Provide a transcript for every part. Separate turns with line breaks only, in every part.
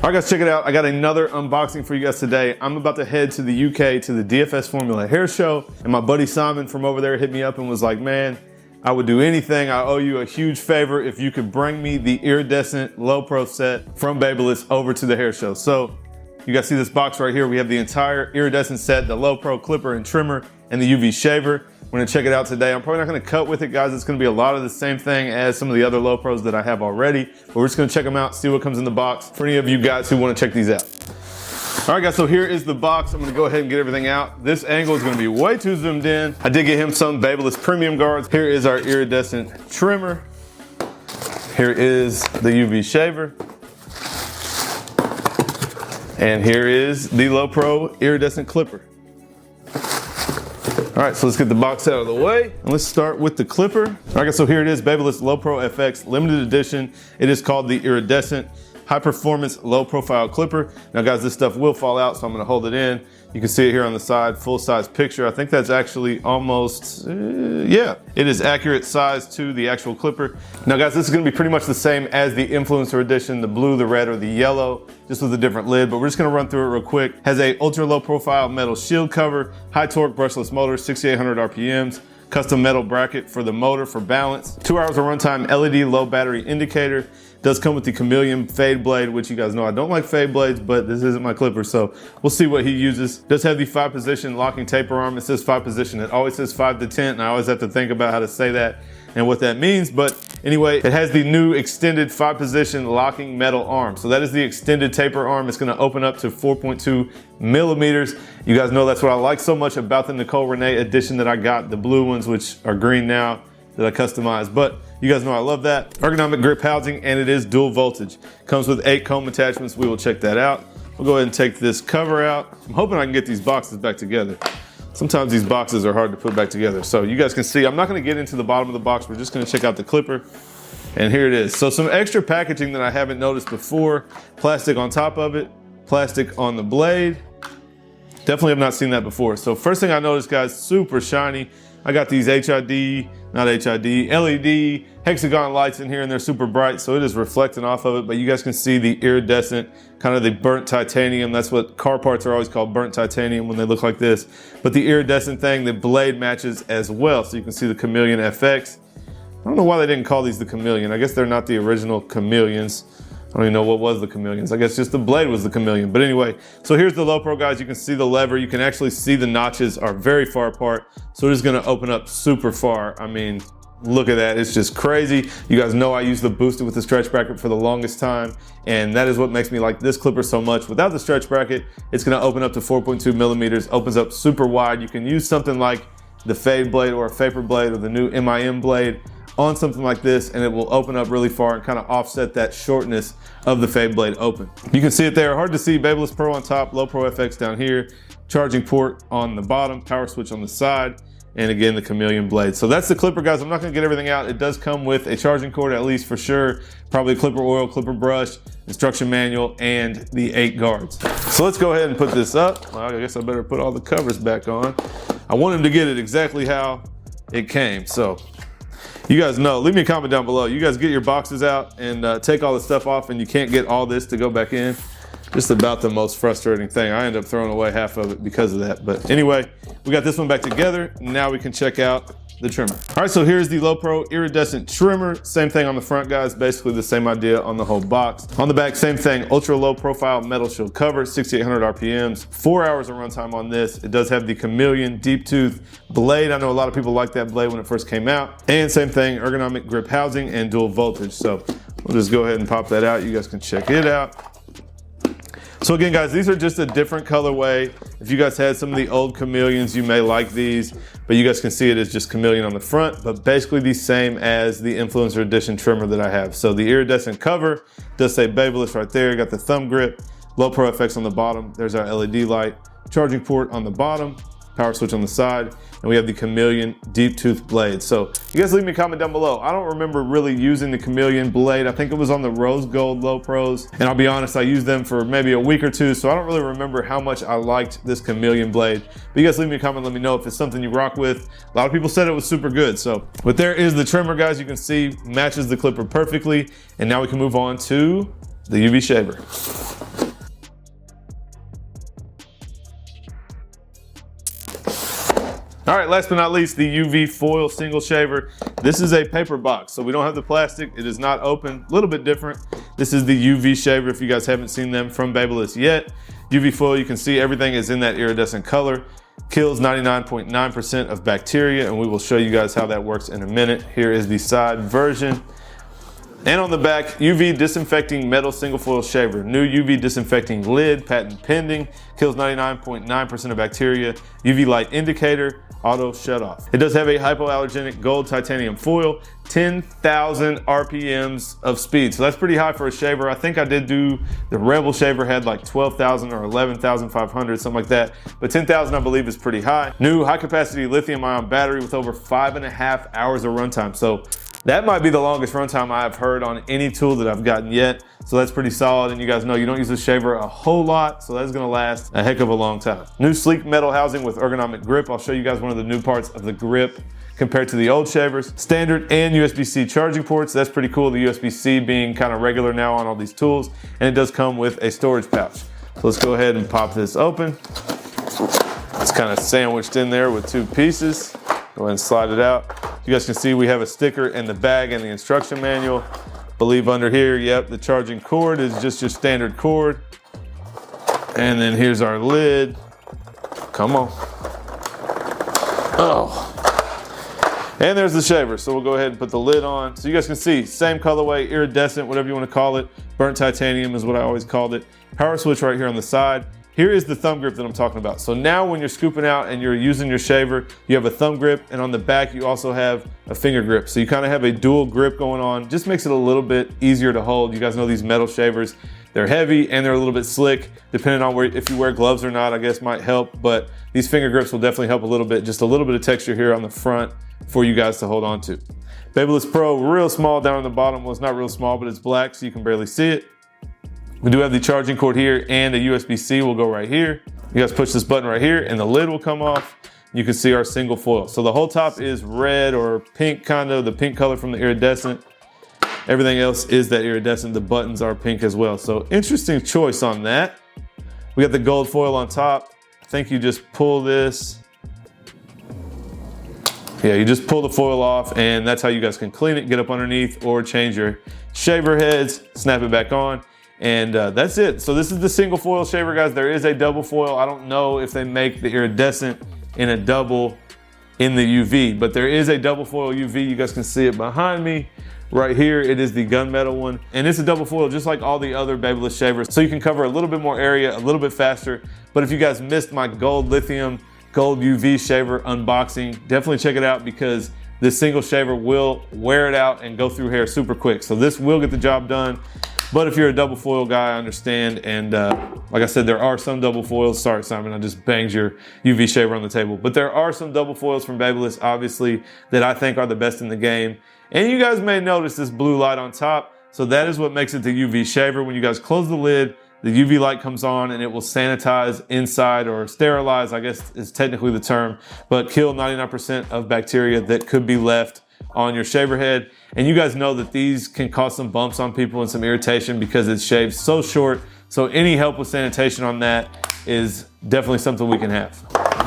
All right guys, check it out. I got another unboxing for you guys today. I'm about to head to the UK to the DFS Formula Hair Show, and my buddy Simon from over there hit me up and was like, man, I would do anything. I owe you a huge favor if you could bring me the Iridescent Low Pro set from Babyliss over to the hair show. So you guys see this box right here. We have the entire Iridescent set, the Low Pro Clipper and Trimmer, and the UV Shaver. We're gonna check it out today. I'm probably not gonna cut with it, guys. It's gonna be a lot of the same thing as some of the other Low Pros that I have already, but we're just gonna check them out, see what comes in the box for any of you guys who wanna check these out. All right guys, so here is the box. I'm gonna go ahead and get everything out. This angle is gonna be way too zoomed in. I did get him some Babyliss premium guards. Here is our Iridescent trimmer. Here is the UV shaver. And here is the Low Pro Iridescent clipper. All right, so let's get the box out of the way. And let's start with the clipper. All right guys, so here it is, Babyliss Low Pro FX limited edition. It is called the Iridescent High Performance Low Profile Clipper. Now guys, this stuff will fall out, so I'm gonna hold it in. You can see it here on the side, full size picture. I think that's actually almost, yeah, it is accurate size to the actual clipper. Now guys, this is gonna be pretty much the same as the Influencer Edition, the blue, the red, or the yellow, just with a different lid, but we're just gonna run through it real quick. Has a ultra low profile metal shield cover, high torque brushless motor, 6,800 RPMs, custom metal bracket for the motor for balance, 2 hours of runtime LED low battery indicator. Does come with the Chameleon fade blade, which you guys know I don't like fade blades, but this isn't my clipper, so we'll see what he uses. Does have the 5-position locking taper arm. It says 5-position. It always says 5 to 10, and I always have to think about how to say that and what that means. But anyway, it has the new extended 5-position locking metal arm. So that is the extended taper arm. It's gonna open up to 4.2 millimeters. You guys know that's what I like so much about the Nicole Renee edition that I got, the blue ones, which are green now, that I customized, but you guys know I love that. Ergonomic grip housing, and it is dual voltage. Comes with 8 comb attachments. We will check that out. We'll go ahead and take this cover out. I'm hoping I can get these boxes back together. Sometimes these boxes are hard to put back together. So you guys can see, I'm not gonna get into the bottom of the box. We're just gonna check out the clipper. And here it is. So some extra packaging that I haven't noticed before. Plastic on top of it, plastic on the blade. Definitely have not seen that before. So first thing I noticed, guys, super shiny. I got these LED hexagon lights in here, and they're super bright, so it is reflecting off of it, but you guys can see the iridescent, kind of the burnt titanium. That's what car parts are always called, burnt titanium, when they look like this. But the iridescent thing, the blade matches as well, so you can see the Chameleon FX. I don't know why they didn't call these the Chameleon. I guess they're not the original Chameleons. I don't even know what was the Chameleons. I guess just the blade was the Chameleon. But anyway, so here's the Low Pro, guys. You can see the lever. You can actually see the notches are very far apart. So it is gonna open up super far. I mean, look at that, it's just crazy. You guys know I use the boosted with the stretch bracket for the longest time, and that is what makes me like this clipper so much. Without the stretch bracket, it's gonna open up to 4.2 millimeters, opens up super wide. You can use something like the fade blade or a vapor blade or the new MIM blade on something like this, and it will open up really far and kind of offset that shortness of the fade blade open. You can see it there, hard to see. Babyliss Pro on top, Low Pro FX down here, charging port on the bottom, power switch on the side, and again, the Chameleon blade. So that's the clipper, guys. I'm not gonna get everything out. It does come with a charging cord, at least for sure, probably clipper oil, clipper brush, instruction manual, and the 8 guards. So let's go ahead and put this up. Well, I guess I better put all the covers back on. I wanted to get it exactly how it came, so you guys know, leave me a comment down below. You guys get your boxes out and take all the stuff off, and you can't get all this to go back in. Just about the most frustrating thing. I end up throwing away half of it because of that. But anyway, we got this one back together. Now we can check out the trimmer. All right, so here's the Low Pro Iridescent trimmer. Same thing on the front, guys. Basically the same idea on the whole box. On the back, same thing. Ultra low profile metal shield cover, 6,800 RPMs, 4 hours of runtime on this. It does have the Chameleon deep tooth blade. I know a lot of people liked that blade when it first came out. And same thing, ergonomic grip housing and dual voltage. So we'll just go ahead and pop that out. You guys can check it out. So again, guys, these are just a different colorway. If you guys had some of the old Chameleons, you may like these, but you guys can see it as just Chameleon on the front, but basically the same as the Influencer Edition trimmer that I have. So the iridescent cover does say Babyliss right there. You got the thumb grip, Low Pro FX on the bottom. There's our LED light, charging port on the bottom, power switch on the side, and we have the Chameleon deep tooth blade. So you guys leave me a comment down below. I don't remember really using the Chameleon blade. I think it was on the rose gold Low Pros, and I'll be honest, I used them for maybe a week or two, so I don't really remember how much I liked this Chameleon blade. But you guys leave me a comment, let me know if it's something you rock with. A lot of people said it was super good. So, but there is the trimmer, guys. You can see matches the clipper perfectly, and now we can move on to the UV shaver. All right, last but not least, the UV foil single shaver. This is a paper box, so we don't have the plastic. It is not open, a little bit different. This is the UV shaver if you guys haven't seen them from Babyliss yet. UV foil, you can see everything is in that iridescent color. Kills 99.9% of bacteria, and we will show you guys how that works in a minute. Here is the side version. And on the back, UV disinfecting metal single foil shaver. New UV disinfecting lid, patent pending. Kills 99.9% of bacteria. UV light indicator, auto shut off. It does have a hypoallergenic gold titanium foil, 10,000 RPMs of speed. So that's pretty high for a shaver. I think I did do, the Rebel shaver had like 12,000 or 11,500, something like that. But 10,000 I believe is pretty high. New high capacity lithium ion battery with over 5.5 hours of runtime. So that might be the longest runtime I've heard on any tool that I've gotten yet. So that's pretty solid, and you guys know you don't use this shaver a whole lot, so that's gonna last a heck of a long time. New sleek metal housing with ergonomic grip. I'll show you guys one of the new parts of the grip compared to the old shavers. Standard and USB-C charging ports. That's pretty cool, the USB-C being kind of regular now on all these tools, and it does come with a storage pouch. So let's go ahead and pop this open. It's kind of sandwiched in there with two pieces. Go ahead and slide it out. You guys can see we have a sticker in the bag and the instruction manual. Believe under here, yep, the charging cord is just your standard cord. And then here's our lid. Come on. Oh. And there's the shaver. So we'll go ahead and put the lid on. So you guys can see, same colorway, iridescent, whatever you want to call it. Burnt titanium is what I always called it. Power switch right here on the side. Here is the thumb grip that I'm talking about. So now when you're scooping out and you're using your shaver, you have a thumb grip, and on the back you also have a finger grip. So you kind of have a dual grip going on. Just makes it a little bit easier to hold. You guys know these metal shavers, they're heavy and they're a little bit slick. Depending on if you wear gloves or not, I guess might help, but these finger grips will definitely help a little bit. Just a little bit of texture here on the front for you guys to hold on to. Babyliss Pro, real small down on the bottom. Well, it's not real small, but it's black so you can barely see it. We do have the charging cord here, and a USB-C will go right here. You guys push this button right here and the lid will come off. You can see our single foil. So the whole top is red or pink, kind of the pink color from the iridescent. Everything else is that iridescent. The buttons are pink as well. So interesting choice on that. We got the gold foil on top. I think you just pull this. Yeah, you just pull the foil off, and that's how you guys can clean it, get up underneath, or change your shaver heads, snap it back on. And that's it. So this is the single foil shaver, guys. There is a double foil. I don't know if they make the iridescent in a double in the UV, but there is a double foil UV. You guys can see it behind me right here. It is the gunmetal one, and it's a double foil just like all the other Babyliss shavers. So you can cover a little bit more area, a little bit faster. But if you guys missed my gold lithium, gold UV shaver unboxing, definitely check it out, because this single shaver will wear it out and go through hair super quick. So this will get the job done. But if you're a double foil guy, I understand. And like I said, there are some double foils. Sorry, Simon, I just banged your UV shaver on the table. But there are some double foils from Babyliss, obviously, that I think are the best in the game. And you guys may notice this blue light on top. So that is what makes it the UV shaver. When you guys close the lid, the UV light comes on and it will sanitize inside, or sterilize, I guess is technically the term, but kill 99% of bacteria that could be left on your shaver head. And you guys know that these can cause some bumps on people and some irritation because it's shaved so short. So any help with sanitation on that is definitely something we can have.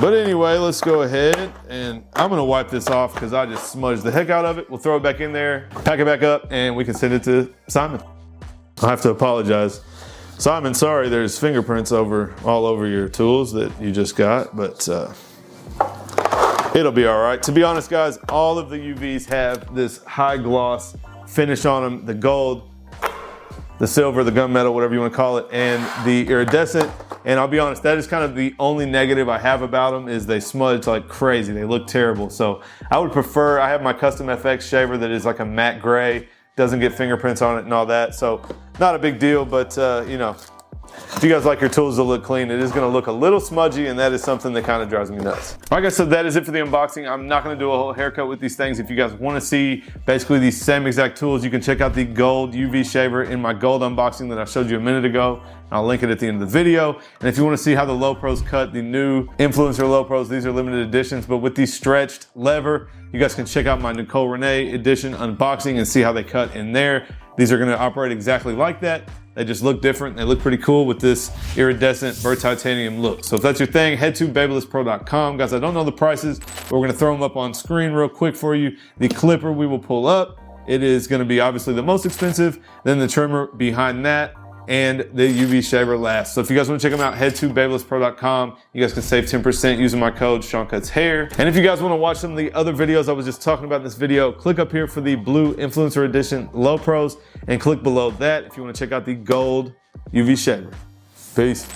But anyway, let's go ahead, and I'm gonna wipe this off because I just smudged the heck out of it. We'll throw it back in there, pack it back up, and we can send it to Simon. I have to apologize. Simon, sorry, there's fingerprints all over your tools that you just got, but it'll be all right. To be honest, guys, all of the UVs have this high gloss finish on them. The gold, the silver, the gunmetal, whatever you want to call it, and the iridescent. And I'll be honest, that is kind of the only negative I have about them, is they smudge like crazy. They look terrible. So I would prefer, I have my custom FX shaver that is like a matte gray, doesn't get fingerprints on it and all that. So not a big deal, but you know, if you guys like your tools to look clean, it is gonna look a little smudgy, and that is something that kind of drives me nuts. Like I said, that is it for the unboxing. I'm not gonna do a whole haircut with these things. If you guys wanna see basically these same exact tools, you can check out the gold UV shaver in my gold unboxing that I showed you a minute ago. I'll link it at the end of the video. And if you wanna see how the Low Pros cut the new Influencer Low Pros, these are limited editions, but with the stretched lever, you guys can check out my Nicole Renee edition unboxing and see how they cut in there. These are gonna operate exactly like that. They just look different. They look pretty cool with this iridescent burnt titanium look. So if that's your thing, head to babylesspro.com. Guys, I don't know the prices, but we're gonna throw them up on screen real quick for you. The clipper we will pull up. It is gonna be obviously the most expensive, then the trimmer behind that, and the UV shaver last. So if you guys want to check them out, head to babylesspro.com. You guys can save 10% using my code Seancutshair. And if you guys want to watch some of the other videos I was just talking about in this video, click up here for the blue Influencer Edition Low Pros and click below that if you want to check out the gold UV shaver. Peace.